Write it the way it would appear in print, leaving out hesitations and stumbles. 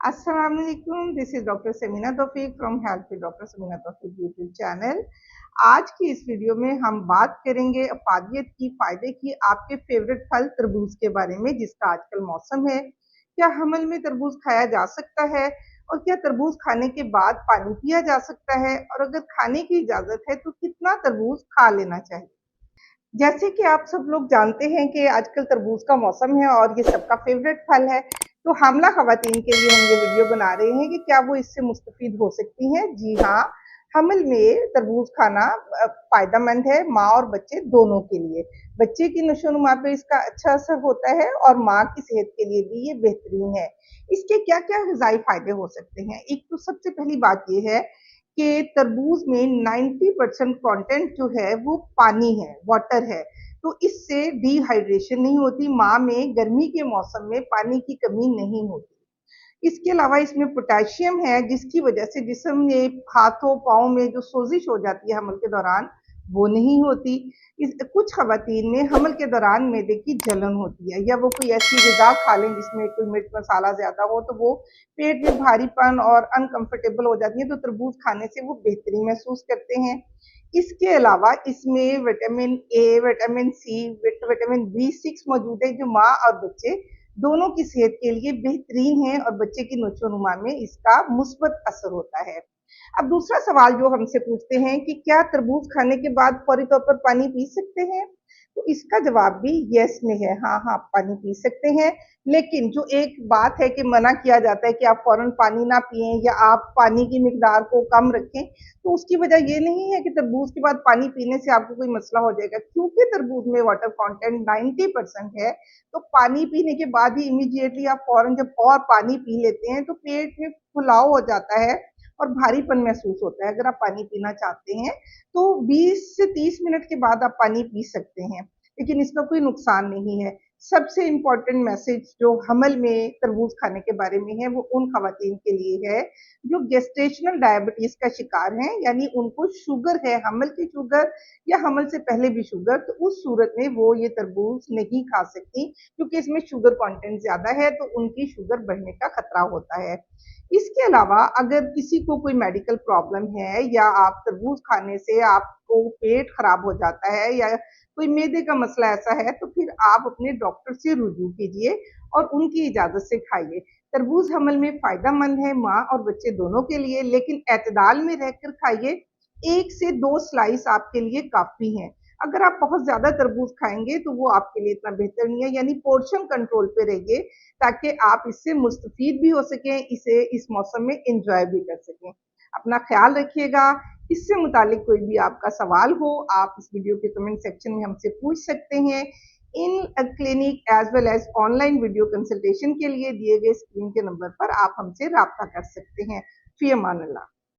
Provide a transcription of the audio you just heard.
अस्सलामुअलैकुम, this is doctor Samina Taufiq from health with doctor Samina Taufiq YouTube channel. आज की इस वीडियो में हम बात करेंगे अफादियत की, फायदे की, आपके फेवरेट फल तरबूज के बारे में, जिसका आजकल मौसम है। क्या हमल में तरबूज खाया जा सकता है और क्या तरबूज खाने के बाद पानी पिया जा सकता है, और अगर खाने की इजाजत है तो कितना तरबूज खा लेना चाहिए। जैसे कि आप सब लोग जानते हैं कि आजकल तरबूज का मौसम है और ये सबका फेवरेट फल है, तो हामला खवातीन के लिए हम ये वीडियो बना रहे हैं कि क्या वो इससे मुस्तफीद हो सकती हैं। जी हाँ, हमल में तरबूज खाना फायदेमंद है, माँ और बच्चे दोनों के लिए। बच्चे की नशोनुमा पे इसका अच्छा असर होता है और माँ की सेहत के लिए भी ये बेहतरीन है। इसके क्या क्या ग़िज़ाई फायदे हो सकते हैं। एक तो सबसे पहली बात ये है कि तरबूज में 90% कंटेंट जो है वो पानी है, वाटर है, तो इससे डिहाइड्रेशन नहीं होती, माँ में गर्मी के मौसम में पानी की कमी नहीं होती। इसके अलावा इसमें पोटेशियम है, जिसकी वजह से जिस्म में, हाथों पाँव में जो सोजिश हो जाती है हमल के दौरान, वो नहीं होती। कुछ खवातीन में हमल के दौरान मैदे की जलन होती है, या वो कोई ऐसी ग़िज़ा खा लें जिसमें कोई मिर्च मसाला ज़्यादा हो, तो वो पेट में भारीपन और अनकंफर्टेबल हो जाती है, तो तरबूज खाने से वो बेहतरी महसूस करते हैं। इसके अलावा इसमें vitamin A, vitamin C, vitamin बी6 मौजूद है, जो माँ और बच्चे दोनों की सेहत के लिए बेहतरीन है और बच्चे की नशोनुमा में इसका मुस्बत असर होता है। अब दूसरा सवाल जो हमसे पूछते हैं कि क्या तरबूज खाने के बाद फौरी तौर पर पानी पी सकते हैं? तो इसका जवाब भी यस में है। हाँ, हाँ, पानी पी सकते हैं, लेकिन जो एक बात है कि मना किया जाता है कि आप फौरन पानी ना पिएँ या आप पानी की मिकदार को कम रखें, तो उसकी वजह ये नहीं है कि तरबूज के बाद पानी पीने से आपको कोई मसला हो जाएगा। क्योंकि तरबूज में वाटर कंटेंट 90% है, तो पानी पीने के बाद ही इमीडिएटली आप फौरन जब और पानी पी लेते हैं, तो पेट में फुलाव हो जाता है और भारीपन महसूस होता है। अगर आप पानी पीना चाहते हैं, तो 20 से 30 मिनट के बाद आप पानी पी सकते हैं, लेकिन इसका कोई नुकसान नहीं है। सबसे इम्पोर्टेंट मैसेज जो हमल में तरबूज खाने के बारे में है, वो उन खवातीन के लिए है जो गेस्टेशनल डायबिटीज का शिकार हैं, यानी उनको शुगर है, हमल की शुगर या हमल से पहले भी शुगर, तो उस सूरत में वो ये तरबूज नहीं खा सकती, क्योंकि इसमें शुगर कंटेंट ज्यादा है, तो उनकी शुगर बढ़ने का खतरा होता है। इसके अलावा अगर किसी को कोई मेडिकल प्रॉब्लम है, या आप तरबूज खाने से आपको पेट खराब हो जाता है, या कोई मैदे का मसला ऐसा है, तो फिर आप अपने डॉक्टर से रुजू कीजिए और उनकी इजाजत से खाइए। तरबूज हमल में फायदेमंद है, माँ और बच्चे दोनों के लिए, लेकिन एतदाल में रहकर खाइए। 1 से 2 स्लाइस आपके लिए काफी हैं। अगर आप बहुत ज्यादा तरबूज खाएंगे तो वो आपके लिए इतना बेहतर नहीं है, यानी पोर्शन कंट्रोल पे रहिए, ताकि आप इससे मुस्तफीद भी हो सकें, इसे इस मौसम में एंजॉय भी कर सकें। अपना ख्याल रखिएगा। इससे मुतालिक कोई भी आपका सवाल हो, आप इस वीडियो के कमेंट सेक्शन में हमसे पूछ सकते हैं। In clinic as well as online video consultation के लिए दिए गए स्क्रीन के नंबर पर आप हमसे राब्ता कर सकते हैं। फी अमान अल्लाह।